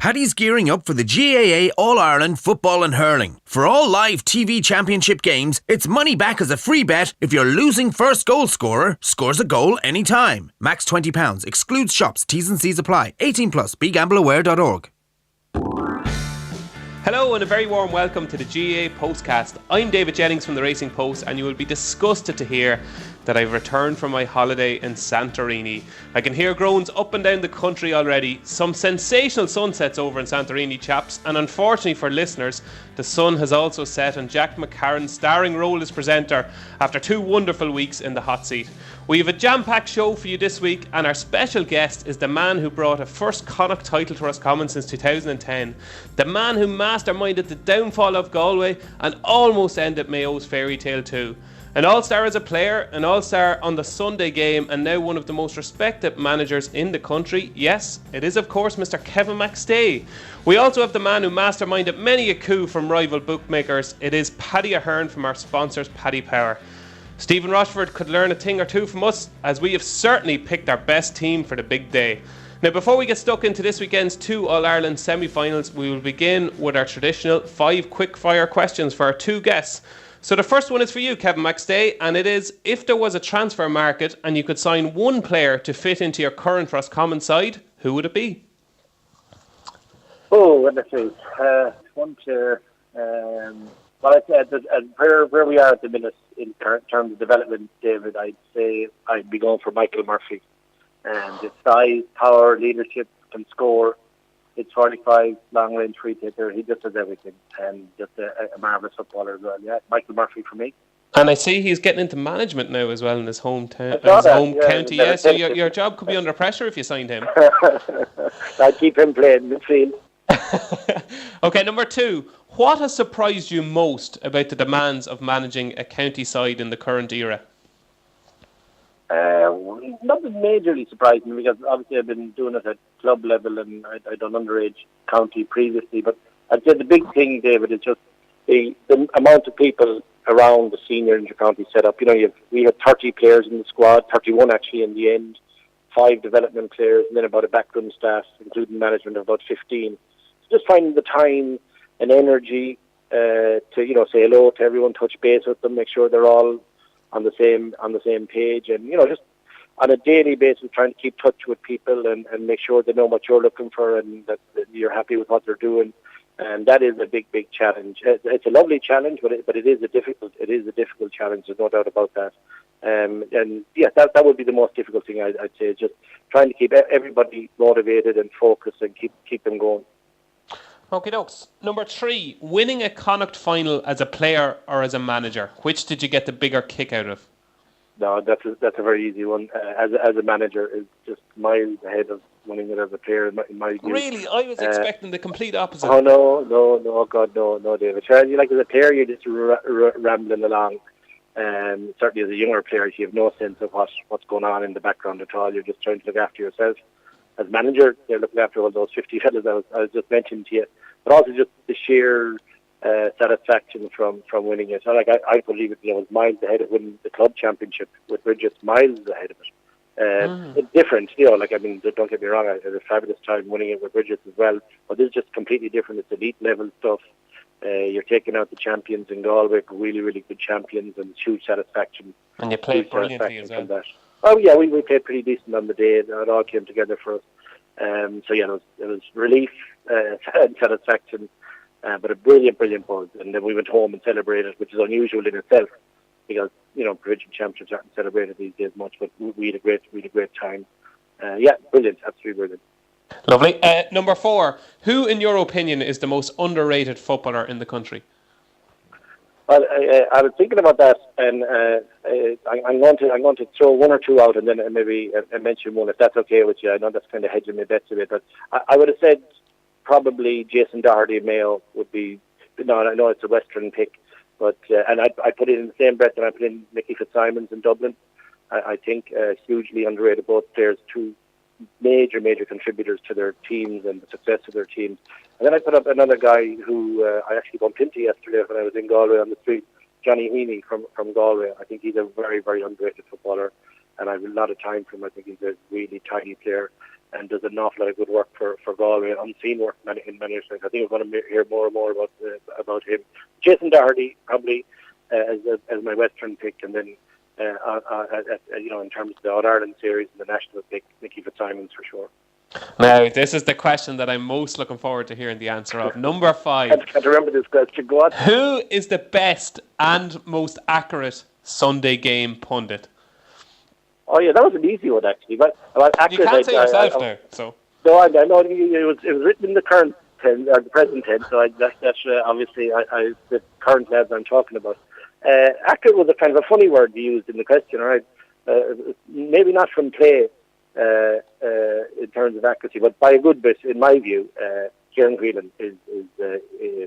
Paddy's gearing up for the GAA All-Ireland Football and Hurling. For all live TV championship games, it's money back as a free bet if your losing first goal scorer scores a goal anytime. Max £20. Excludes shops. T's and C's apply. 18 plus. BeGambleAware.org. Hello and a very warm welcome to the GAA Postcast. I'm David Jennings from the Racing Post, and you will be disgusted to hear that I've returned from my holiday in Santorini. I can hear groans up and down the country already. Some sensational sunsets over in Santorini, chaps, and unfortunately for listeners, the sun has also set on Jack McCarran's starring role as presenter after 2 wonderful weeks in the hot seat. We have a jam-packed show for you this week, and our special guest is the man who brought a first Connacht title to Roscommon since 2010, the man who masterminded the downfall of Galway and almost ended Mayo's fairy tale too. An all-star as a player, an all-star on the Sunday game, and now one of the most respected managers in the country. Yes, it is of course Mr. Kevin McStay. We also have the man who masterminded many a coup from rival bookmakers. It is Paddy Ahern from our sponsors Paddy Power. Stephen Rochford could learn a thing or two from us, as we have certainly picked our best team for the big day. Now, before we get stuck into this weekend's 2 All-Ireland semi-finals, we will begin with our traditional 5 quick-fire questions for our 2 guests. So the first one is for you, Kevin McStay, and it is, if there was a transfer market and you could sign one player to fit into your current Roscommon side, who would it be? Oh, let me see. One player. Well, I'd say where we are at the minute in terms of development, David, I'd say I'd be going for Michael Murphy. And his size, power, leadership, can score. It's 45, long-range free taker. He just does everything, and just a marvellous footballer as well. Yeah, Michael Murphy for me. And I see he's getting into management now as well in his hometown, home county. Yeah, so your job could be under pressure if you signed him. I'd keep him playing midfield. Okay, number 2. What has surprised you most about the demands of managing a county side in the current era? Nothing majorly surprising, because obviously I've been doing it at club level and I'd done underage county previously. But I'd say the big thing, David, is just the amount of people around the senior inter-county setup. You know, we had 30 players in the squad, 31 actually in the end, 5 development players, and then about a backroom staff, including management, of about 15. So just finding the time and energy to, you know, say hello to everyone, touch base with them, make sure they're all on the same page, and, you know, just on a daily basis trying to keep touch with people and make sure they know what you're looking for and that you're happy with what they're doing. And that is a big challenge. It's a lovely challenge, but it is a difficult challenge. There's no doubt about that. And yeah, that would be the most difficult thing, I'd say, just trying to keep everybody motivated and focused and keep them going. Okay, dokes. Number 3, winning a Connacht final as a player or as a manager. Which did you get the bigger kick out of? No, that's a very easy one. As a manager, is just miles ahead of winning it as a player in my view. Really? I was expecting the complete opposite. Oh, no, God, no, David. Sure, you, like, as a player, you're just rambling along. Certainly as a younger player, you have no sense of what's going on in the background at all. You're just trying to look after yourself. As manager, you're looking after all those 50 fellas I was just mentioning to you. But also just the sheer satisfaction from winning it. So, like, I believe it was miles ahead of winning the club championship with Bridges, miles ahead of it. It's different, like, I mean, don't get me wrong, I had a fabulous time winning it with Bridges as well, but this is just completely different. It's elite level stuff. You're taking out the champions in Galway, really, really good champions, and it's huge satisfaction. And you played brilliantly as well. Oh yeah, we played pretty decent on the day. It all came together for us. So yeah, it was relief and satisfaction, but a brilliant buzz. And then we went home and celebrated, which is unusual in itself, because, you know, provincial championships aren't celebrated these days much. But we had a great time. Yeah, brilliant, absolutely brilliant. Lovely. Number 4, who, in your opinion, is the most underrated footballer in the country? Well, I was thinking about that, and I'm going to throw 1 or 2 out, and then maybe mention one, if that's okay with you. I know that's kind of hedging my bets a bit, but I would have said probably Jason Doherty of Mayo would be. No, I know it's a Western pick, but and I put it in the same breath that I put in Mickey Fitzsimons in Dublin. I think hugely underrated, both players, 2 major contributors to their teams and the success of their teams. And then I put up another guy who I actually bumped into yesterday when I was in Galway on the street, Johnny Heaney from Galway. I think he's a very, very underrated footballer, and I have a lot of time for him. I think he's a really tidy player. and does an awful lot of good work for Galway, unseen work in many respects. I think we're going to hear more and more about him. Jason Doherty probably as my Western pick, and then in terms of the All-Ireland series and the national pick, Nicky Fitzsimons for sure. Now, this is the question that I'm most looking forward to hearing the answer of. Number 5. I can't remember this question. Go on. Who is the best and most accurate Sunday game pundit? Oh yeah, that was an easy one actually. But accurate, you can't say yourself now. So no, I know it was written in the current tense or the present tense. So that's obviously the current lads I'm talking about. Accurate was a kind of a funny word used in the question, right? Maybe not from play in terms of accuracy, but by a good bit, in my view. Kieran Whelan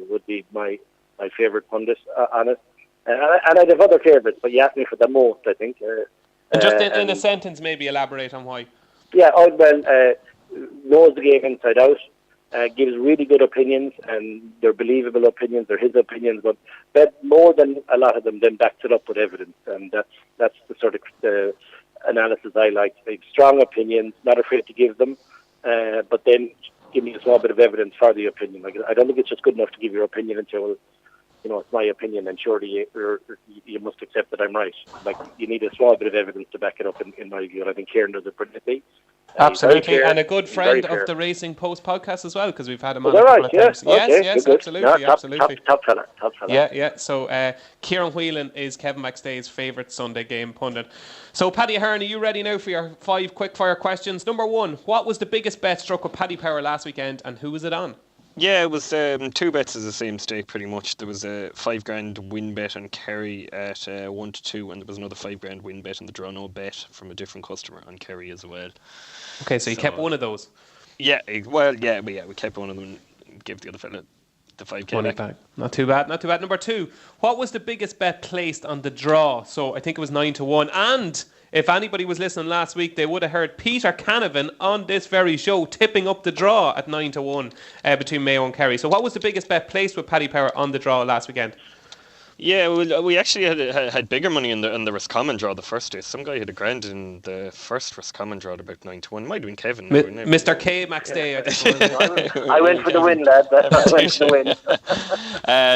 would be my favourite pundit on it, and I'd have other favourites, but you asked me for the most, I think. And just in a sentence, maybe elaborate on why. Yeah, knows the game inside out, gives really good opinions, and they're believable opinions, they're his opinions, but more than a lot of them, then backs it up with evidence, and that's the sort of analysis I like. They have strong opinions, not afraid to give them, but then give me a small bit of evidence for the opinion. Like, I don't think it's just good enough to give your opinion and say, well, it's my opinion, and surely you must accept that I'm right. Like, you need a small bit of evidence to back it up, in my view, and I think Kieran does it brilliantly. Absolutely, and a good friend of the Racing Post podcast as well, because we've had him on a couple of times. Yes, good. Absolutely, absolutely. Top fella. Yeah. So Kieran Whelan is Kevin McStay's favourite Sunday game pundit. So Paddy Ahern, are you ready now for your 5 quick-fire questions? Number 1, what was the biggest bet struck with Paddy Power last weekend, and who was it on? Yeah, it was 2 bets as the same stake pretty much. There was a $5,000 win bet on Kerry at 1-2, and there was another $5,000 win bet on the draw no bet from a different customer on Kerry as well. Okay, so you kept one of those. Yeah, we kept one of them and gave the other fella the $5,000 back. Not too bad. Number 2, what was the biggest bet placed on the draw? So I think it was 9-1, and if anybody was listening last week, they would have heard Peter Canavan on this very show tipping up the draw at 9-1 between Mayo and Kerry. So what was the biggest bet placed with Paddy Power on the draw last weekend? Yeah, we actually had bigger money in the Roscommon draw the first day. Some guy had $1,000 in the first Roscommon draw at about 9-1. Might have been Kevin. Mr. K McStay, I think. I went for the win, lad. I went for the win.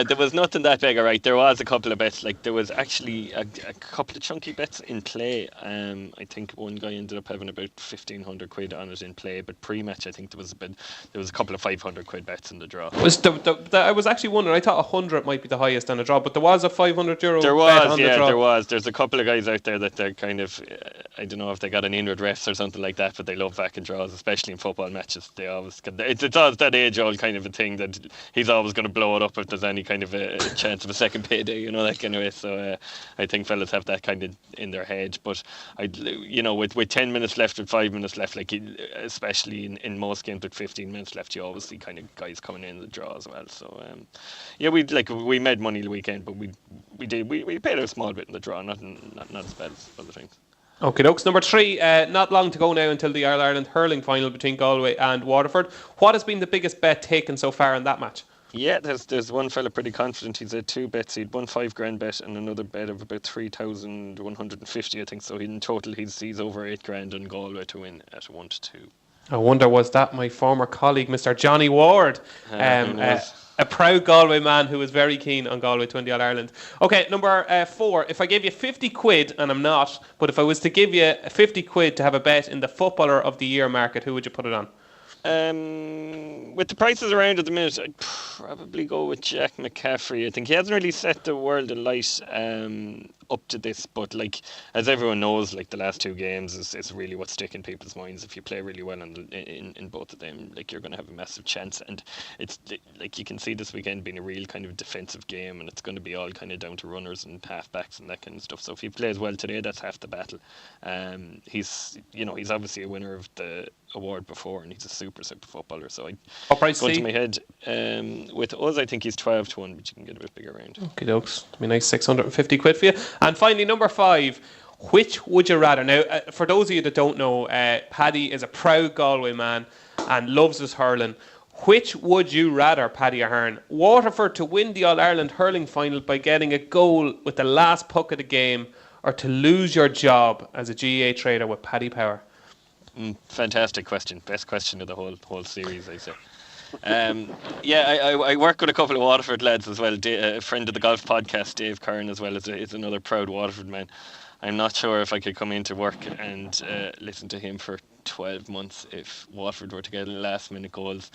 There was nothing that big, alright. There was a couple of bets. Like, there was actually a couple of chunky bets in play. I think one guy ended up having about 1,500 quid on it in play, but pre-match I think there was a couple of 500 quid bets in the draw. I was actually wondering, I thought 100 might be the highest on the draw, but there was a €500 bet on the draw. There was. There's a couple of guys out there that they're kind of, I don't know if they got an inward refs or something like that, but they love backing draws, especially in football matches. They always it's always that age-old kind of a thing that he's always going to blow it up if there's any kind of a chance of a second payday, that kind of way. So I think fellas have that kind of in their head. But with 10 minutes left, with 5 minutes left, like especially in most games with 15 minutes left, you always see kind of guys coming in the draw as well. So we made money the weekend, but we paid a small bit in the draw, not as bad as other things. Okay, dokes. Number 3, not long to go now until the All-Ireland hurling final between Galway and Waterford. What has been the biggest bet taken so far in that match? Yeah, there's one fella pretty confident. He's had 2 bets. He'd won $5,000 bet and another bet of about 3,150, I think. So in total, he's over $8,000 on Galway to win at 1-2. I wonder, was that my former colleague, Mr. Johnny Ward? A proud Galway man who was very keen on Galway to win the All-Ireland. Okay, number 4. If I gave you 50 quid, and I'm not, but if I was to give you 50 quid to have a bet in the Footballer of the Year market, who would you put it on? With the prices around at the minute, I'd probably go with Jack McCaffrey. I think he hasn't really set the world alight up to this, but like as everyone knows, like the last 2 games is really what's sticking in people's minds. If you play really well in both of them, like you're going to have a massive chance. And it's like you can see this weekend being a real kind of defensive game, and it's going to be all kind of down to runners and half-backs and that kind of stuff. So if he plays well today, that's half the battle. He's obviously a winner of the award before, and he's a super footballer. So going to my head with us, I think he's 12-1, but you can get a bit bigger round. Okay, dokes. It'll be nice 650 quid for you. And finally, number 5, which would you rather? Now, for those of you that don't know, Paddy is a proud Galway man and loves his hurling. Which would you rather, Paddy Ahern? Waterford to win the All-Ireland hurling final by getting a goal with the last puck of the game, or to lose your job as a GAA trader with Paddy Power? Fantastic question. Best question of the whole series, I say. I work with a couple of Waterford lads as well. A friend of the golf podcast, Dave Kern, as well, is another proud Waterford man. I'm not sure if I could come into work and listen to him for 12 months if Waterford were to get last minute goals.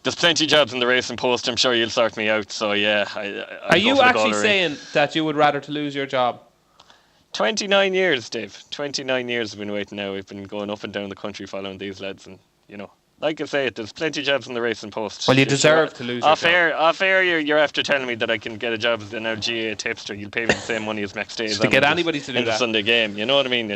There's plenty of jobs in the Racing Post. I'm sure you'll sort me out. So yeah, Are you actually saying that you would rather to lose your job? 29 years, Dave. 29 years I've been waiting now. We've been going up and down the country following these lads, and like I say, there's plenty of jobs in the Racing Post. Well, you deserve to lose your job. Off air, you're after telling me that I can get a job as an GAA tipster. You'll pay me the same money as Max Days to get anybody to do in that the Sunday game. You know what I mean?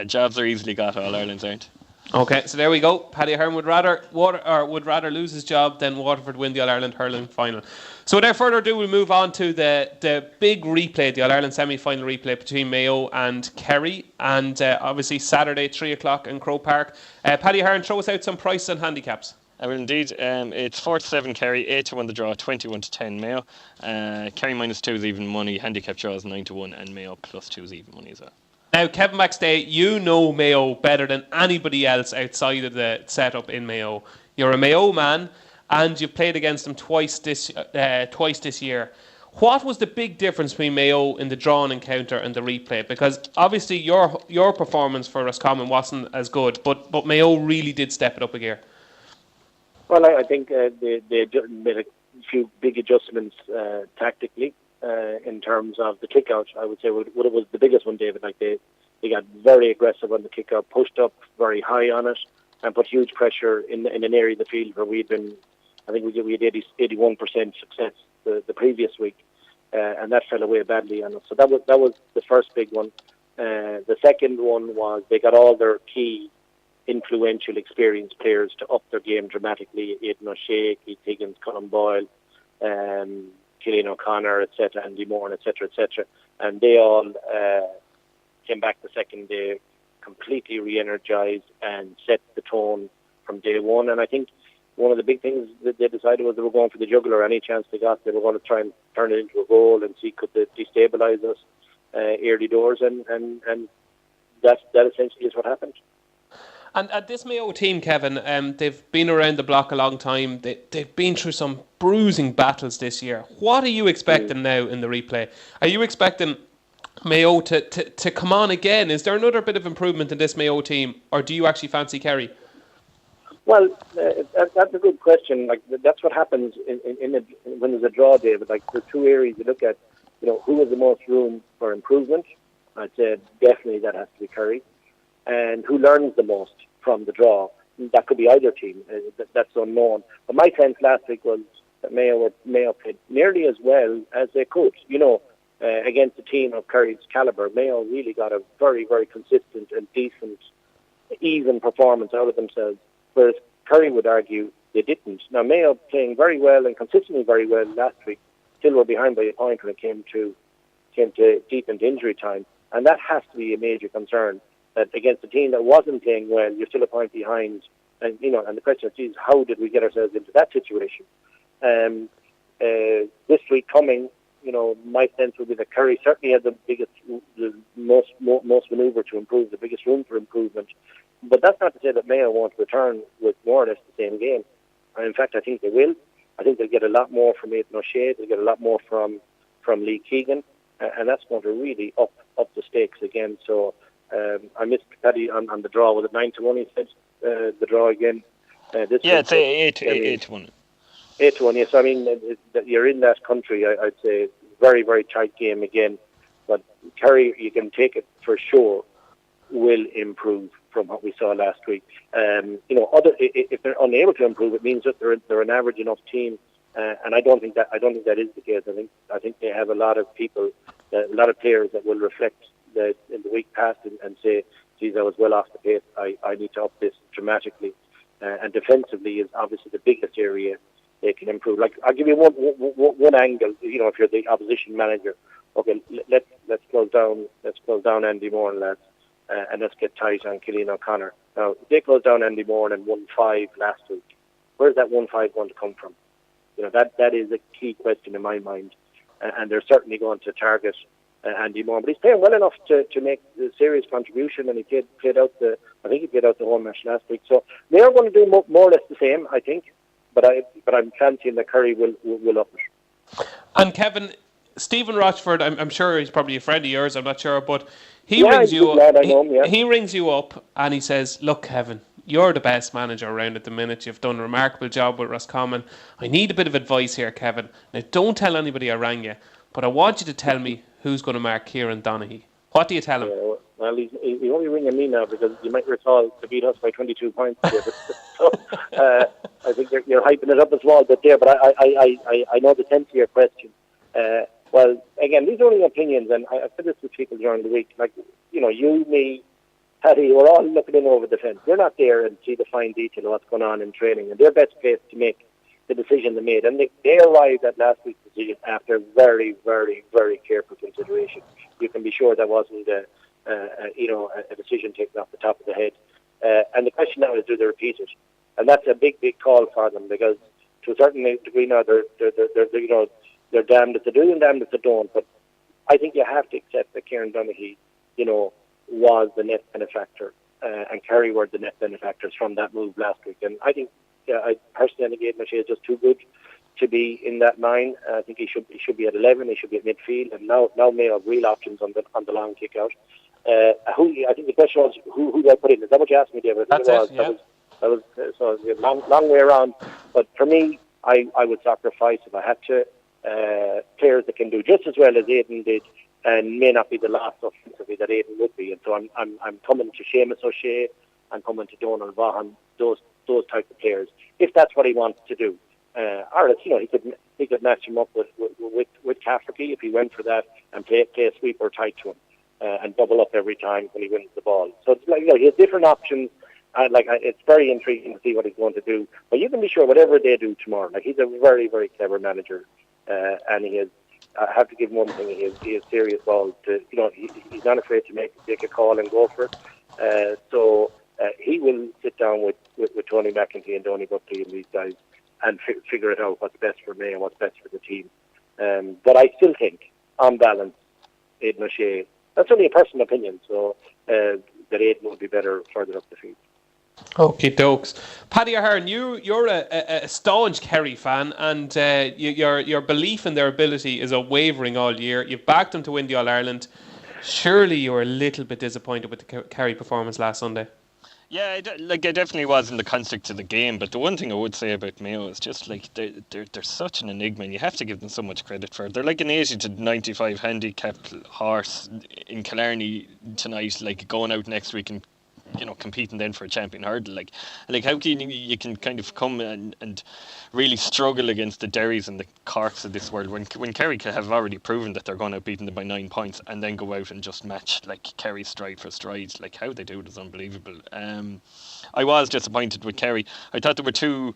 Jobs are easily got. All Ireland's aren't. Okay, so there we go. Paddy Ahern would rather lose his job than Waterford win the All-Ireland hurling final. So without further ado, we'll move on to the big replay, the All-Ireland semi-final replay between Mayo and Kerry, and obviously Saturday 3 o'clock in Croke Park. Paddy Ahern, throw us out some prices and handicaps. I will indeed. It's 4-7 Kerry, 8-1 the draw, 21-10 Mayo. Kerry -2 is even money, handicap draws 9-1, and Mayo +2 is even money as well. Now, Kevin McStay, you know Mayo better than anybody else outside of the setup in Mayo. You're a Mayo man, and you've played against them twice this year. What was the big difference between Mayo in the drawn encounter and the replay? Because obviously your performance for Roscommon wasn't as good, but Mayo really did step it up a gear. Well, I think they made a few big adjustments tactically. In terms of the kick-out, I would say what was the biggest one, David. Like they got very aggressive on the kick-out, pushed up very high on it, and put huge pressure in an area of the field where we had 81% success the previous week, and that fell away badly on us. So that was the first big one. The second one was they got all their key influential, experienced players to up their game dramatically. Aidan O'Shea, Keith Higgins, Colin Boyle, Cillian O'Connor, etc., Andy Moore, etc., etc., and they all came back the second day completely re-energized and set the tone from day one. And I think one of the big things that they decided was they were going for the jugular. Any chance they got, they were going to try and turn it into a goal and see could they destabilise us early doors, and that essentially is what happened. And at this Mayo team, Kevin, they've been around the block a long time. They've been through some bruising battles this year. What are you expecting now in the replay? Are you expecting Mayo to come on again? Is there another bit of improvement in this Mayo team, or do you actually fancy Kerry? Well, that's a good question. Like that's what happens when there's a draw, David. Like the two areas you look at, who has the most room for improvement? I'd say definitely that has to be Kerry. And who learns the most from the draw? That could be either team. That's unknown. But my sense last week was that Mayo played nearly as well as they could. Against a team of Kerry's calibre, Mayo really got a very, very consistent and decent, even performance out of themselves. Whereas Kerry would argue they didn't. Now Mayo playing very well and consistently very well last week, still were behind by a point when it came to deep into injury time, and that has to be a major concern. That against a team that wasn't playing well, you're still a point behind, and and the question is, how did we get ourselves into that situation? This week coming, my sense would be that Kerry certainly had the most manoeuvre to improve, the biggest room for improvement. But that's not to say that Mayo won't return with more or less the same game. And in fact, I think they will. I think they'll get a lot more from Aidan O'Shea. They'll get a lot more from Lee Keegan, and that's going to really up the stakes again. So. I missed Paddy on the draw. Was it 9-1? He said the draw again. It's 8-1. 8-1. Yes, I mean you're in that country. I'd say very, very tight game again. But Kerry, you can take it for sure, will improve from what we saw last week. If they're unable to improve, it means that they're an average enough team. And I don't think that is the case. I think they have a lot of people, a lot of players that will reflect in the week past and say, geez, I was well off the pace. I need to up this dramatically. And defensively is obviously the biggest area they can improve. Like I'll give you one angle. If you're the opposition manager, okay, let's close down Andy Moore lads, and let's get tight on Cillian O'Connor. Now if they closed down Andy Moore and won 5 last week, where's that 1-5 going to come from? That is a key question in my mind, and they're certainly going to target Andy Moore, but he's playing well enough to make a serious contribution, and he played out the whole match last week. So they are going to do more or less the same, I think. But I'm fancying that Kerry will up it. And Kevin, Stephen Rochford, I'm sure he's probably a friend of yours. I'm not sure, but he rings you up. He rings you up and he says, "Look, Kevin, you're the best manager around at the minute. You've done a remarkable job with Roscommon. I need a bit of advice here, Kevin. Now, don't tell anybody I rang you, but I want you to tell me who's going to mark Kieran Donaghy." What do you tell him? Well, he's only ringing me now because you might recall to beat us by 22 points. So I think you're hyping it up as well. But I know the sense of your question. Well, again, these are only opinions, and I said this to people during the week. Like, you, me, Paddy, we're all looking in over the fence. They're not there and see the fine detail of what's going on in training, and they're best placed to make the decision they made. And they arrived at last week's decision after very, very, very careful consideration. You can be sure that wasn't a decision taken off the top of the head. And the question now is, do they repeat it? And that's a big, big call for them, because to a certain degree now they're damned if they do and damned if they don't. But I think you have to accept that Kieran Donaghy, was the net benefactor, and Kerry were the net benefactors from that move last week. And I think, I personally think Aidan O'Shea is just too good to be in that 9. I think he should be at 11. He should be at midfield, and now may have real options on the long kick out. I think the question was who do I put in? Is that what you asked me, David? That's it. Yeah. That was so it was a long way around. But for me, I would sacrifice, if I had to, players that can do just as well as Aidan did, and may not be the last offensively that Aidan would be. And so I'm coming to Seamus O'Shea, I'm coming to Donald Vaughan, those type of players, if that's what he wants to do. Or else, he could match him up with Cafferty if he went for that, and play a sweeper tight to him, and double up every time when he wins the ball. So it's like, he has different options. It's very intriguing to see what he's going to do. But you can be sure whatever they do tomorrow, he's a very, very clever manager, and he is. I have to give him one thing: he has serious balls. He's not afraid to make a call and go for it. So he will sit down with Tony McEntee and Donny Buckley and these guys and figure it out, what's best for me and what's best for the team. But I still think, on balance, Aidan O'Shea, that's only a personal opinion, so that Aidan would be better further up the field. Okay, dokes. Paddy Ahern, you're a staunch Kerry fan, and your belief in their ability is unwavering all year. You've backed them to win the All-Ireland. Surely you were a little bit disappointed with the Kerry performance last Sunday. Yeah, I definitely was in the context of the game, but the one thing I would say about Mayo is just they're such an enigma, and you have to give them so much credit for it. They're like an 80 to 95 handicapped horse in Killarney tonight, going out next week and competing then for a champion hurdle. Like how can you can kind of come and really struggle against the Derrys and the Corks of this world when Kerry have already proven that they're going to beat them by 9 points, and then go out and just match Kerry stride for stride. How they do it is unbelievable. I was disappointed with Kerry. I thought there were two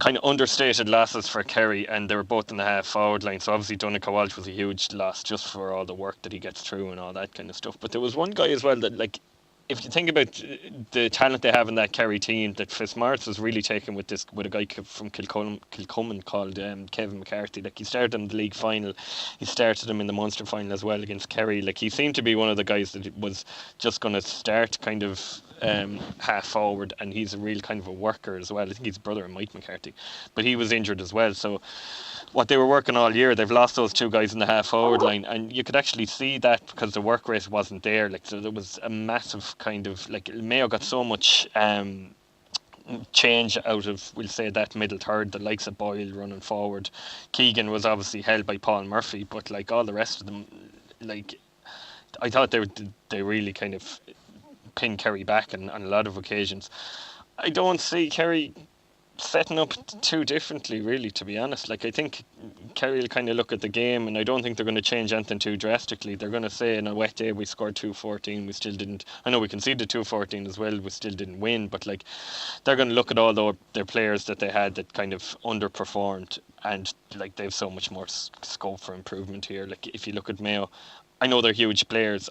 kind of understated losses for Kerry, and they were both in the half forward line. So obviously Donncha Walsh was a huge loss just for all the work that he gets through and all that kind of stuff. But there was one guy as well that if you think about the talent they have in that Kerry team, that Fitzmaurice was really taken with a guy from Kilcummin called Kevin McCarthy. He started in the league final, he started him in the Munster final as well against Kerry. He seemed to be one of the guys that was just going to start kind of half forward, and he's a real kind of a worker as well. I think he's brother of Mike McCarthy, but he was injured as well. So what they were working all year, they've lost those two guys in the half forward line, and you could actually see that because the work rate wasn't there. So there was a massive kind of Mayo got so much change out of, we'll say, that middle third, the likes of Boyle running forward. Keegan was obviously held by Paul Murphy, but all the rest of them, I thought they really kind of pinned Kerry back on a lot of occasions. I don't see Kerry setting up too differently, really, to be honest. I think Kerry will kind of look at the game, and I don't think they're going to change anything too drastically. They're going to say, in a wet day, we scored 2-14, we still didn't. I know we conceded 2-14 as well, we still didn't win, but they're going to look at all their players that they had that kind of underperformed, and they have so much more scope for improvement here. If you look at Mayo, I know they're huge players.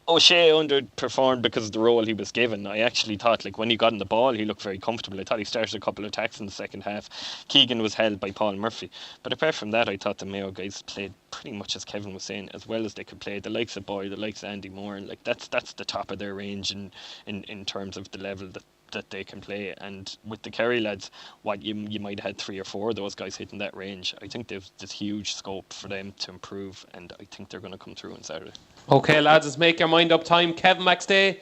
O'Shea underperformed because of the role he was given. I actually thought, like, when he got in the ball, he looked very comfortable. I thought he started a couple of attacks in the second half. Keegan was held by Paul Murphy. But apart from that, I thought the Mayo guys played pretty much, as Kevin was saying, as well as they could play. The likes of Boyle, the likes of Andy Moore, and like that's the top of their range in terms of the level that they can play. And with the Kerry lads, you might have had 3 or 4 of those guys hitting that range. I think there's huge scope for them to improve, and I think they're going to come through on Saturday. Okay, lads, let's make your mind up time. Kevin McStay,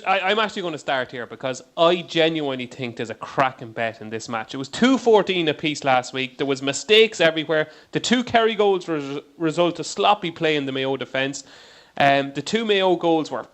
I'm actually going to start here because I genuinely think there's a cracking bet in this match. It was 2-14 apiece last week. There was mistakes everywhere. The 2 Kerry goals result of sloppy play in the Mayo defence. The 2 Mayo goals were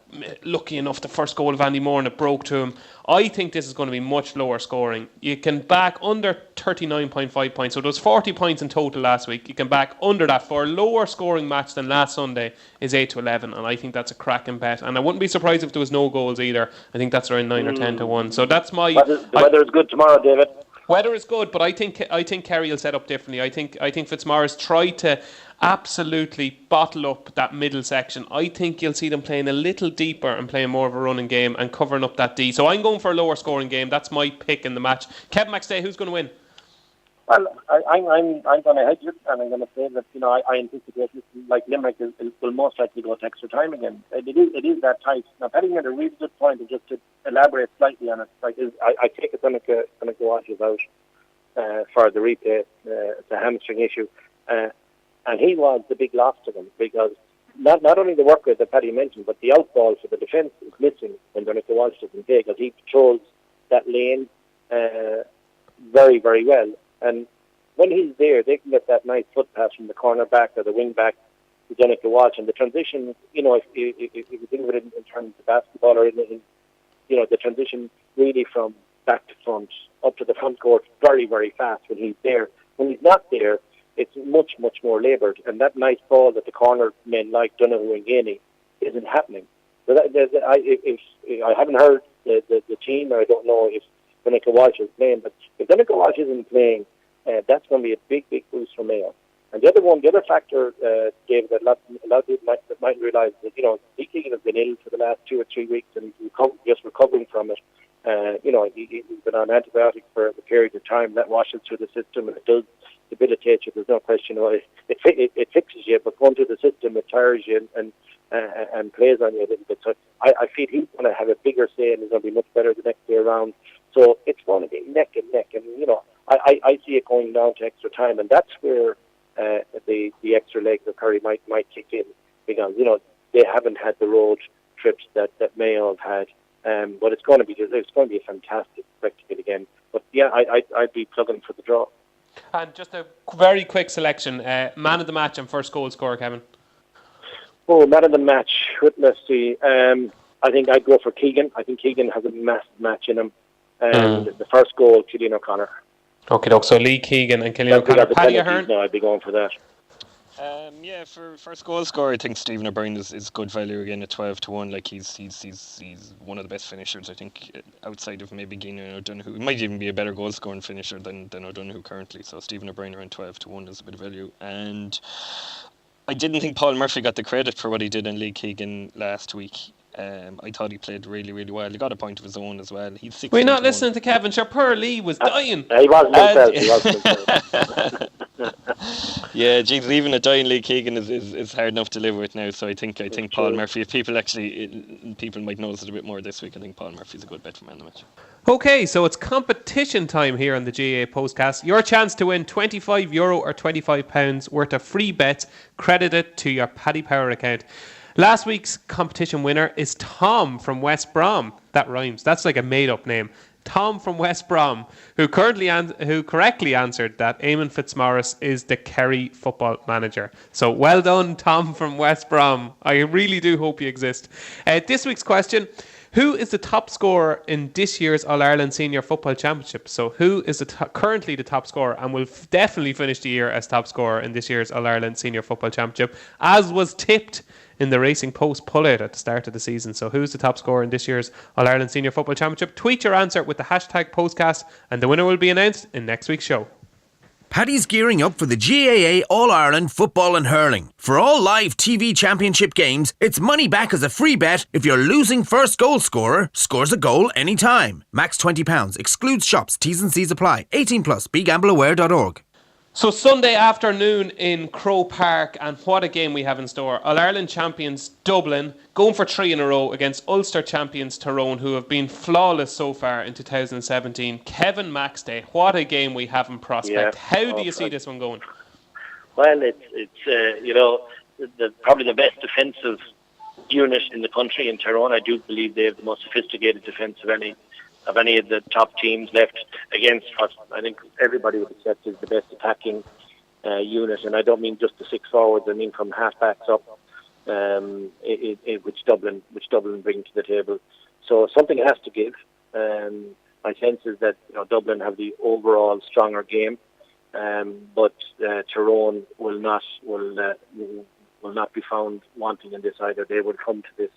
lucky enough. The first goal of Andy Moore, and it broke to him. I think this is going to be much lower scoring. You can back under 39.5 points. So there was 40 points in total last week. You can back under that for a lower scoring match than last Sunday is 8-11, and I think that's a cracking bet. And I wouldn't be surprised if there was no goals either. I think that's around 9 or 10-1. So that's my. The weather is good tomorrow, David. Weather is good, but I think Kerry will set up differently. I think Fitzmaurice tried to absolutely bottle up that middle section. I think you'll see them playing a little deeper and playing more of a running game and covering up that D. So I'm going for a lower scoring game. That's my pick in the match. Kevin McStay, who's going to win? Well, I'm going to hedge it, and I'm going to say that I anticipate this, like Limerick will most likely go to extra time again. It is that tight. Now, Paddy made a really good point, and just to elaborate slightly on it, I take it Donegal watches out for the replay. It's a hamstring issue, and he was the big loss to them because not only the work rate that Paddy mentioned, but the outball for the defence is missing when Donegal Walsh doesn't play because he patrols that lane very, very well. And when he's there, they can get that nice foot pass from the corner back or the wing back to Donegal Walsh. And the transition, if you think of it in terms of basketball or the transition really from back to front up to the front court very, very fast when he's there. When he's not there, it's much, much more laboured. And that nice ball that the corner men like Donoghue and Gainey isn't happening. So I haven't heard the team, or I don't know if Donegal Walsh is playing, but if Donegal Walsh isn't playing, that's going to be a big, big boost for Mayo. And the other factor, David, that a lot of people might realise that, Lee Keegan has been ill for the last 2 or 3 weeks and he's just recovering from it. He's been on antibiotics for a period of time. That washes through the system and it does debilitate you. There's no question. It fixes you, but going through the system, it tires you and plays on you a little bit. So I feel he's going to have a bigger say and he's going to be much better the next day around. So it's going to be neck and neck. And, I see it going down to extra time. And that's where the extra legs of Kerry might kick in because, they haven't had the road trips that Mayo have had. But it's going to be a fantastic spectacle again. But, yeah, I'd be plugging for the draw. And just a very quick selection. Man of the match and first goal scorer, Kevin. Oh, man of the match. Let's see. I think I'd go for Keegan. I think Keegan has a massive match in him. And the first goal, Cillian O'Connor. Okay, so Lee Keegan and Cillian O'Connor. Paddy Ahern? No, I'd be going for that. For first goal scorer, I think Stephen O'Brien is good value again at 12-1. Like he's one of the best finishers, I think, outside of maybe Geenan and O'Donoghue. He might even be a better goal scoring finisher than O'Donoghue currently. So Stephen O'Brien around 12-1 is a bit of value. And I didn't think Paul Murphy got the credit for what he did in Lee Keegan last week. I thought he played really, really well. He got a point of his own as well. He's 16. We're not listening to Kevin. Sure, poor Lee was dying. He wasn't himself. Yeah, geez, even a dying Lee Keegan is hard enough to live with now. So I think Paul Murphy. If people might notice it a bit more this week, I think Paul Murphy's a good bet for man of the match. Okay, so it's competition time here on the GAA Postcast. Your chance to win €25 or £25 worth of free bets credited to your Paddy Power account. Last week's competition winner is Tom from West Brom. That rhymes. That's like a made-up name. Tom from West Brom, who correctly answered that Eamon Fitzmaurice is the Kerry football manager. So well done, Tom from West Brom. I really do hope you exist. This week's question: who is the top scorer in this year's All-Ireland Senior Football Championship? So who is currently the top scorer and will definitely finish the year as top scorer in this year's All-Ireland Senior Football Championship, as was tipped in the Racing Post pull-out at the start of the season? So who's the top scorer in this year's All-Ireland Senior Football Championship? Tweet your answer with the hashtag postcast and the winner will be announced in next week's show. Paddy's gearing up for the GAA All-Ireland Football and Hurling. For all live TV championship games, it's money back as a free bet if your losing first goal scorer scores a goal anytime. Max £20. Excludes shops. T's and C's apply. 18+. BeGambleAware.org. So Sunday afternoon in Croke Park, and what a game we have in store. All-Ireland champions Dublin going for 3 in a row against Ulster champions Tyrone, who have been flawless so far in 2017. Kevin Max Day, what a game we have in prospect. How do you see this one going? Well, it's probably the best defensive unit in the country in Tyrone. I do believe they have the most sophisticated defence of any of the top teams left against what I think everybody would accept is the best attacking unit. And I don't mean just the 6 forwards, I mean from half-backs up, which Dublin bring to the table. So something has to give. My sense is that Dublin have the overall stronger game, but Tyrone will not be found wanting in this either. They will come to this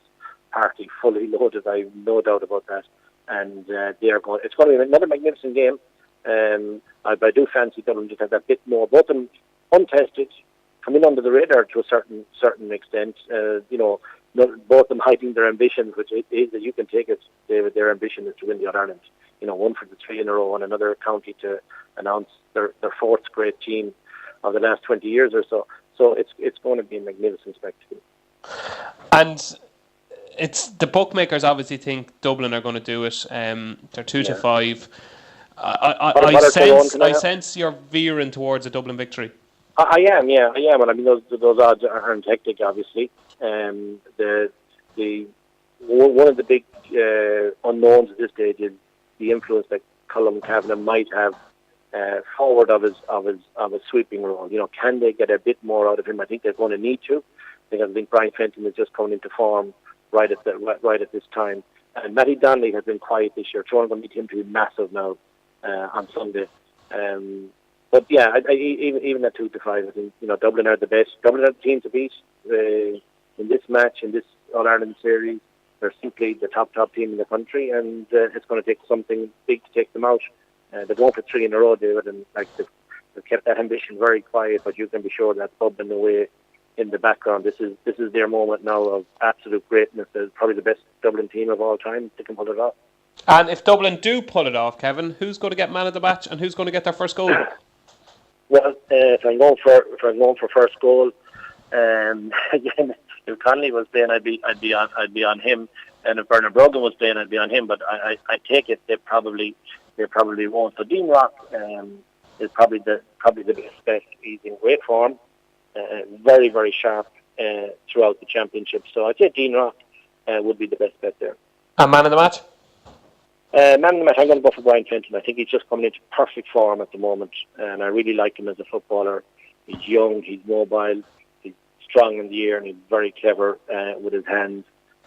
party fully loaded. I have no doubt about that. And it's going to be another magnificent game. I do fancy Dublin just have that bit more. Both of them untested, coming under the radar to a certain extent. Both of them hiding their ambitions, which is that you can take it, David. Their ambition is to win the All-Ireland. One for the 3 in a row, and another county to announce their 4th great team of the last 20 years or so. So it's going to be a magnificent spectacle. And it's the bookmakers obviously think Dublin are going to do it. They're 2-5. I sense you're veering towards a Dublin victory. I am. Well, I mean, those odds aren't hectic, obviously. One of the big unknowns at this stage is the influence that Colm Kavanagh might have forward of his sweeping role. Can they get a bit more out of him? I think they're going to need to. I think Brian Fenton is just coming into form right at this time. And Matty Donnelly has been quiet this year. Tyrone going to need him to be massive now on Sunday. But yeah, even at 2-5, I think Dublin are the best. Dublin are the team to beat in this match, in this All-Ireland series. They're simply the top team in the country, and it's going to take something big to take them out. They're going for 3 in a row, David, and they've kept that ambition very quiet. But you can be sure that's bubbling away in the background. This is their moment now of absolute greatness. They're probably the best Dublin team of all time. They can pull it off. And if Dublin do pull it off, Kevin, who's going to get man of the match and who's going to get their first goal? Well, if I'm going for first goal, again, if Connolly was playing, I'd be on him, and if Bernard Brogan was playing, I'd be on him. But I take it they probably won't. So Dean Rock is probably the best bet. He's in great form. Very, very sharp throughout the championship. So I'd say Dean Rock would be the best bet there. And man of the match? Man of the match, I'm going to go for Brian Fenton. I think he's just coming into perfect form at the moment, and I really like him as a footballer. He's young, he's mobile, he's strong in the air, and he's very clever with his hands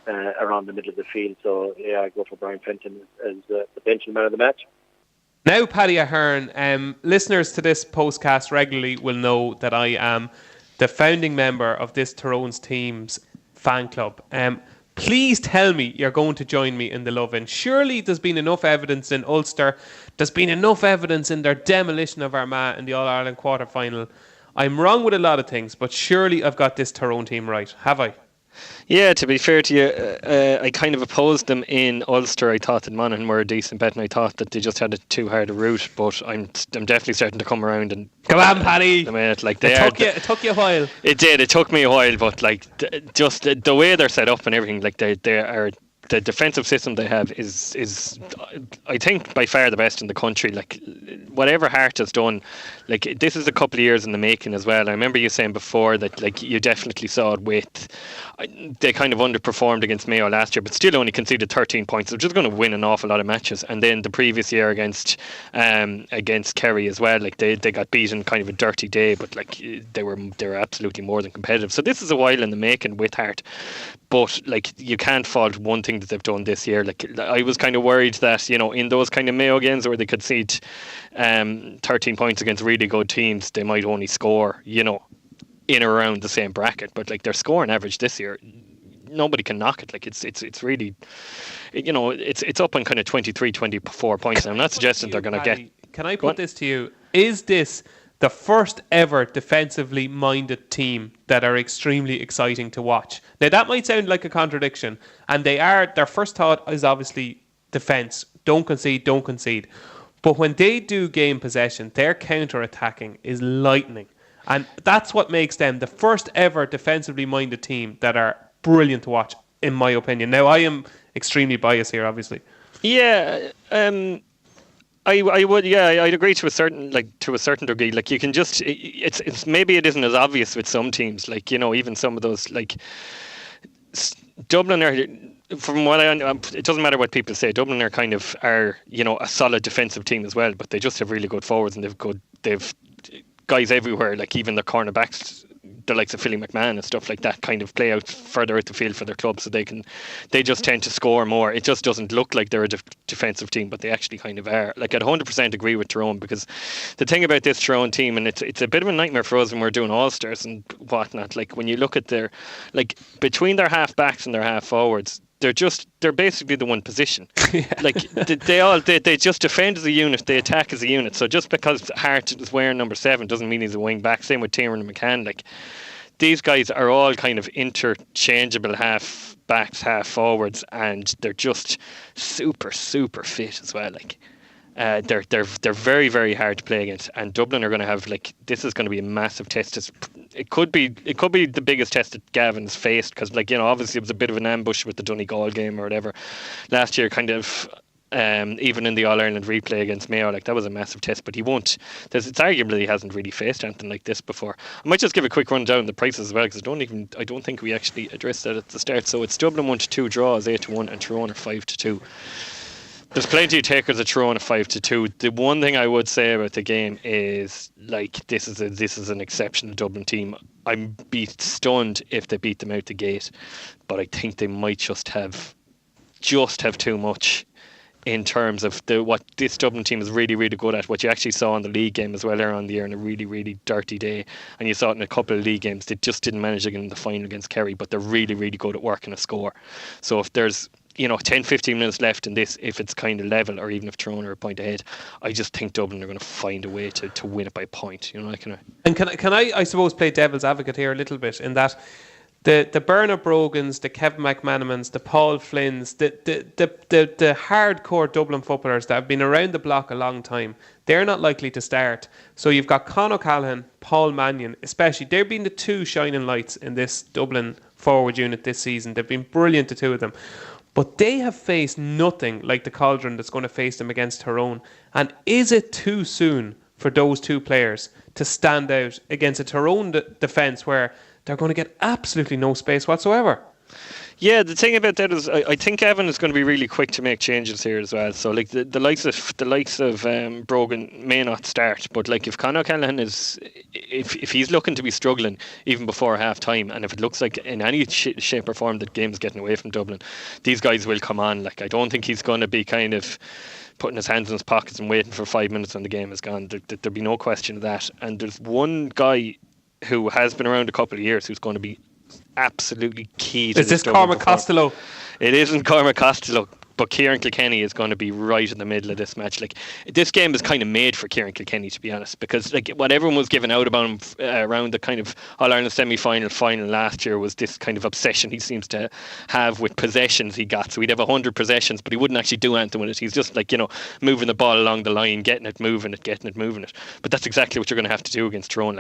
around the middle of the field. So yeah, I go for Brian Fenton as the potential man of the match. Now, Paddy Ahern, listeners to this postcast regularly will know that I am the founding member of this Tyrone's team's fan club. Please tell me you're going to join me in the love-in. Surely there's been enough evidence in Ulster. There's been enough evidence in their demolition of Armagh in the All-Ireland quarter-final. I'm wrong with a lot of things, but surely I've got this Tyrone team right. Have I? Yeah, to be fair to you, I kind of opposed them in Ulster. I thought that Monaghan were a decent bet, and I thought that they just had it too hard a route. But I'm definitely starting to come around and come on, Paddy. It took you a while. It did. It took me a while, but just the way they're set up and everything, they are. The defensive system they have is I think by far the best in the country. Whatever Hart has done, this is a couple of years in the making as well. I remember you saying before that you definitely saw it with they kind of underperformed against Mayo last year, but still only conceded 13 points. They're just going to win an awful lot of matches. And then the previous year against Kerry as well, they got beaten kind of a dirty day, but they were absolutely more than competitive. So this is a while in the making with Hart. But you can't fault one thing that they've done this year. I was kind of worried that in those kind of Mayo games where they could concede 13 points against really good teams, they might only score in or around the same bracket. But their scoring average this year, nobody can knock it. It's really it's up on kind of 23, 24 points. I'm not suggesting they're going to get. Can I put this to you? Is this the first ever defensively minded team that are extremely exciting to watch. Now that might sound like a contradiction, and their first thought is obviously defence. Don't concede. But when they do gain possession, their counter-attacking is lightning. And that's what makes them the first ever defensively minded team that are brilliant to watch, in my opinion. Now, I am extremely biased here, obviously. Yeah, I would. Yeah, I'd agree to a certain degree. Like, you can just, it's maybe it isn't as obvious with some teams. Like, even some of those, like Dublin are. From what it doesn't matter what people say. Dublin are a solid defensive team as well, but they just have really good forwards, and they've guys everywhere. Like, even the cornerbacks, the likes of Philly McMahon and stuff like that, kind of play out further out the field for their club, so they just tend to score more. It just doesn't look like they're a defensive team, but they actually kind of are. Like, I'd 100% agree with Tyrone, because the thing about this Tyrone team, and it's a bit of a nightmare for us when we're doing All-Stars and whatnot, like, when you look at their, like, between their half backs and their half forwards, they're basically the one position. Yeah. Like, they just defend as a unit, they attack as a unit. So just because Hart is wearing number 7 doesn't mean he's a wing back. Same with Tiernan and McCann. Like, these guys are all kind of interchangeable half backs, half forwards, and they're just super, super fit as well. Like, they're very, very hard to play against, and Dublin are going to have, like, this is going to be a massive test. It could be the biggest test that Gavin's faced, because, like, obviously it was a bit of an ambush with the Donegal game or whatever last year, kind of. Even in the All-Ireland replay against Mayo, like, that was a massive test, but it's arguably he hasn't really faced anything like this before. I might just give a quick rundown of the prices as well, because I don't think we actually addressed that at the start. So it's Dublin 1-2 draws 8-1, and Tyrone are 5-2. There's plenty of takers at Tyrone at 5-2. The one thing I would say about the game is, like, this is an exceptional Dublin team. I'd be stunned if they beat them out the gate, but I think they might just have too much in terms of what this Dublin team is really, really good at. What you actually saw in the league game as well earlier on the year, in a really, really dirty day, and you saw it in a couple of league games. They just didn't manage to get in the final against Kerry, but they're really, really good at working a score. So if there's 10-15 minutes left in this, if it's kind of level, or even if Tyrone are a point ahead, I just think Dublin are going to find a way to win it by a point. And can I suppose, play devil's advocate here a little bit, in that the Bernard Brogans, the Kevin McManamans, the Paul Flynns, the hardcore Dublin footballers that have been around the block a long time, they're not likely to start. So you've got Con O'Callaghan, Paul Mannion, especially. They've been the two shining lights in this Dublin forward unit this season. They've been brilliant, the two of them. But they have faced nothing like the cauldron that's going to face them against Tyrone. And is it too soon for those two players to stand out against a Tyrone defence where they're going to get grossly no space whatsoever? Yeah, the thing about that is, I think Evan is going to be really quick to make changes here as well. So, like, the likes of Brogan may not start, but, like, if Conor O'Callaghan is, if he's looking to be struggling even before half time, and if it looks like in any shape or form that game's getting away from Dublin, these guys will come on. Like, I don't think he's going to be kind of putting his hands in his pockets and waiting for 5 minutes when the game is gone. There'll be no question of that. And there's one guy who has been around a couple of years who's going to be absolutely key to this. Is this Cormac Costello? It isn't Cormac Costello, but Kieran Kilkenny is going to be right in the middle of this match. Like, this game is kind of made for Kieran Kilkenny, to be honest, because, like, what everyone was giving out about him around the kind of All-Ireland semi-final final last year was this kind of obsession he seems to have with possessions he got. So he'd have 100 possessions, but he wouldn't actually do anything with it. He's just, like, moving the ball along the line, getting it, moving it. But that's exactly what you're going to have to do against Tyrone.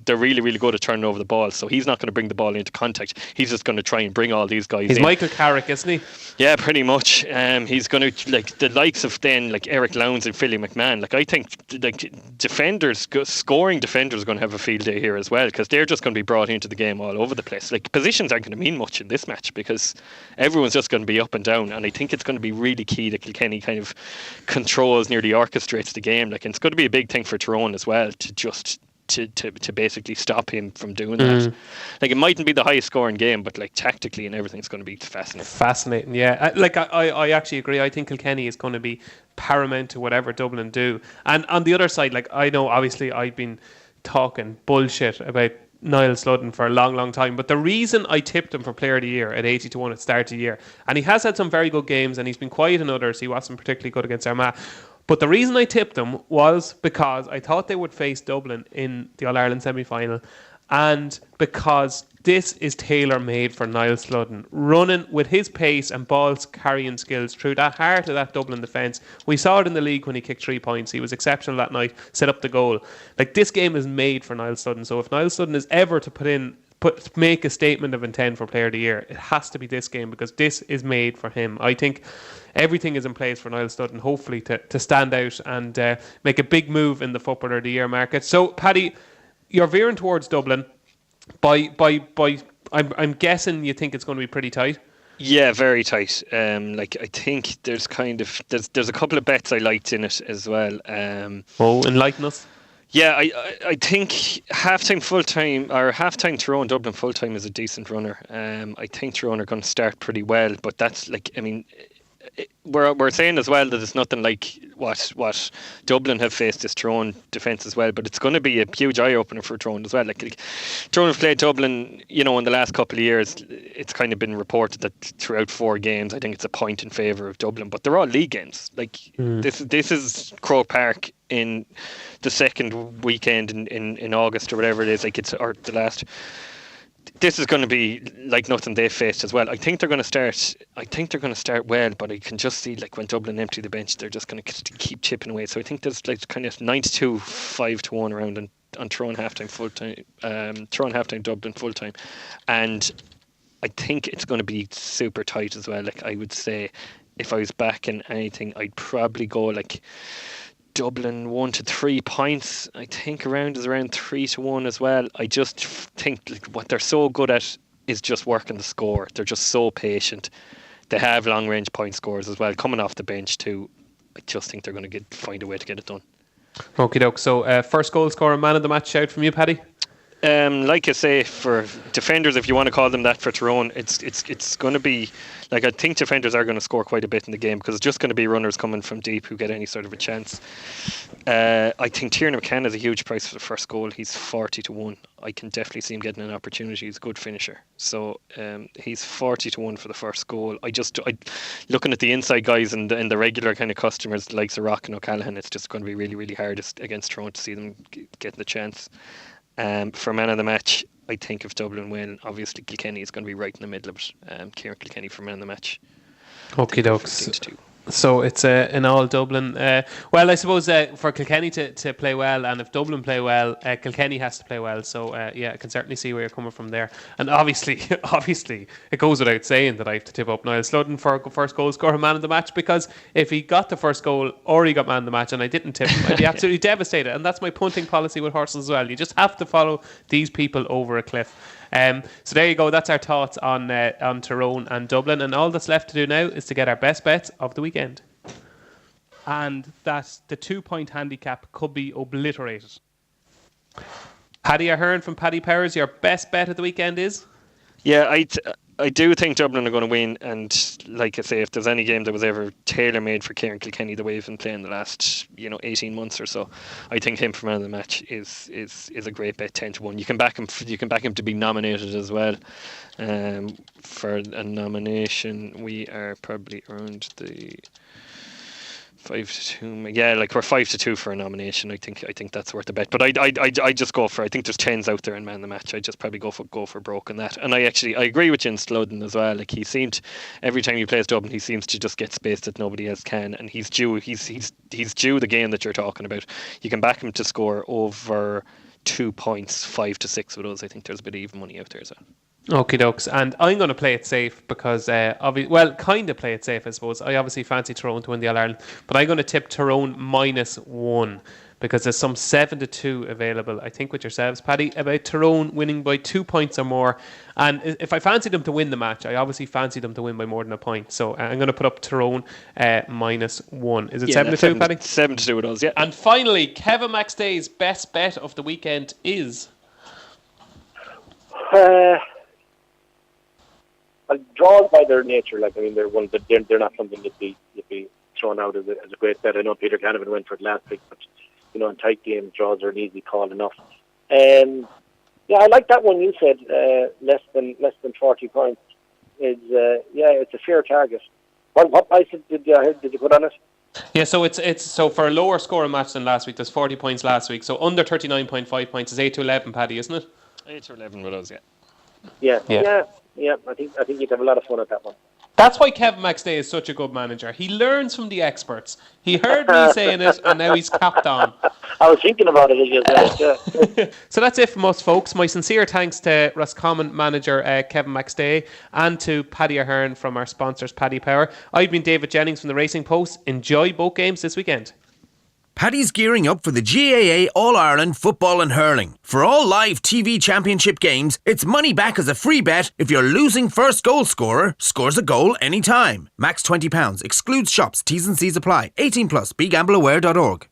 They're really, really good at turning over the ball, so he's not going to bring the ball into contact. He's just going to try and bring all these guys in. He's Michael Carrick, isn't he? Yeah, pretty much. He's going to, like, the likes of then, like, Eric Lowndes and Philly McMahon. Like, I think, like, scoring defenders are going to have a field day here as well, because they're just going to be brought into the game all over the place. Like, positions aren't going to mean much in this match because everyone's just going to be up and down, and I think it's going to be really key that Kilkenny kind of controls, nearly orchestrates the game. Like, and it's going to be a big thing for Tyrone as well to just to basically stop him from doing that. Like, it mightn't be the highest scoring game, but, like, tactically and everything's going to be fascinating. Yeah. I actually agree. I think Kilkenny is going to be paramount to whatever Dublin do. And on the other side, like, I know obviously I've been talking bullshit about Niall Sludden for a long, long time, but the reason I tipped him for Player of the Year at 80-1 at the start of the year, and he has had some very good games and he's been quiet in others, he wasn't particularly good against Armagh, But the reason I tipped them was because I thought they would face Dublin in the All-Ireland semi-final, and because this is tailor-made for Niall Sludden, running with his pace and ball carrying skills through that heart of that Dublin defence. We saw it in the league when he kicked 3 points. He was exceptional that night, set up the goal. Like, this game is made for Niall Sludden, so if Niall Sludden is ever to make a statement of intent for Player of the Year, it has to be this game, because this is made for him. I think everything is in place for Niall Sludden, hopefully to stand out and make a big move in the Footballer of the Year market. So, Paddy, you're veering towards Dublin. I'm guessing you think it's going to be pretty tight. Yeah, very tight. I think there's there's a couple of bets I liked in it as well. Enlighten us. Yeah, I think halftime full-time, or halftime Tyrone Dublin full-time is a decent runner. I think Tyrone are going to start pretty well, but that's we're saying as well that it's nothing like what Dublin have faced this Tyrone defence as well, but it's going to be a huge eye-opener for Tyrone as well. Tyrone have played Dublin, in the last couple of years. It's kind of been reported that throughout 4 games, I think it's a point in favour of Dublin, but they're all league games. This is Croke Park in the second weekend in August or whatever it is. This is going to be like nothing they've faced as well. I think they're going to start well, but I can just see when Dublin empty the bench, they're just going to keep chipping away. So I think there's kind of 9-2, 5-1 around on Tyrone halftime full-time, Tyrone halftime Dublin full-time. And I think it's going to be super tight as well. I would say if I was backing anything, I'd probably go Dublin 1 to 3 points. I think around 3-1 as well. I just think what they're so good at is just working the score. They're just so patient. They have long range point scores as well, coming off the bench too. I just think they're going to find a way to get it done. Okie doke. So first goal scorer, man of the match shout from you, Paddy? Like I say, for defenders, if you want to call them that for Tyrone, it's going to be I think defenders are going to score quite a bit in the game, because it's just going to be runners coming from deep who get any sort of a chance. I think Tiernan McCann is a huge price for the first goal. He's 40-1. I can definitely see him getting an opportunity. He's a good finisher, so he's 40-1 for the first goal. I looking at the inside guys and the regular kind of customers like Rock and O'Callaghan, it's just going to be really, really hard against Tyrone to see them getting the chance. For man of the match, I think if Dublin win, obviously Kilkenny is going to be right in the middle of it. Kieran Kilkenny for man of the match. Okie dokes. So it's an all Dublin. Well, I suppose for Kilkenny to play well, and if Dublin play well, Kilkenny has to play well. So I can certainly see where you're coming from there. And obviously, it goes without saying that I have to tip up Niall Sludden for first goal scorer, man of the match, because if he got the first goal or he got man of the match and I didn't tip him, I'd be absolutely devastated. And that's my punting policy with horses as well. You just have to follow these people over a cliff. So there you go. That's our thoughts on Tyrone and Dublin, and all that's left to do now is to get our best bets of the weekend. And that the 2-point handicap could be obliterated. Paddy Ahern from Paddy Powers, your best bet of the weekend is? Yeah, I do think Dublin are going to win, and like I say, if there's any game that was ever tailor-made for Kieran Kilkenny the way he's been playing the last 18 months or so, I think him for man of the match is a great bet. 10-1. You can back him to be nominated as well. For a nomination, we are probably around the 5-2. Yeah, we're 5-2 for a nomination. I think that's worth a bet. But I just go for. I think there's 10s out there in man of the match. I just probably go for broke on that. And I agree with you in Sludden as well. He seemed every time he plays Dublin, he seems to just get space that nobody else can. And he's due the game that you're talking about. You can back him to score over 2 points, 5-6 with us. I think there's a bit of even money out there as well. Okie dokes, and I'm going to play it safe because, kind of play it safe, I suppose. I obviously fancy Tyrone to win the All-Ireland, but I'm going to tip Tyrone -1 because there's some 7-2 available, I think, with yourselves, Paddy, about Tyrone winning by 2 points or more. And if I fancy them to win the match, I obviously fancy them to win by more than a point. So I'm going to put up Tyrone -1. Is it 7-2, Paddy? 7-2 with us, yeah. And finally, Kevin McStay's best bet of the weekend is? Drawn by their nature, they're not something you'd be thrown out as a great bet. I know Peter Canavan went for it last week, but in tight games, draws are an easy call enough. I like that one you said. Less than 40 points is it's a fair target. What price did you put on it? Yeah, so it's so for a lower scoring match than last week, there's 40 points last week. So under 39.5 points is 8 to 11, Paddy, isn't it? 8 to 11 with us, Yeah. I think you'd have a lot of fun at that one. That's why Kevin McStay is such a good manager. He learns from the experts. He heard me saying it, and now he's capped on. I was thinking about it as you said. Yeah. So that's it from us, folks. My sincere thanks to Roscommon manager Kevin McStay and to Paddy Ahern from our sponsors, Paddy Power. I've been David Jennings from the Racing Post. Enjoy both games this weekend. Paddy's gearing up for the GAA All-Ireland Football and Hurling. For all live TV championship games, it's money back as a free bet if your losing first goal scorer scores a goal anytime. Max £20. Excludes shops. T's and C's apply. 18+. BeGambleAware.org.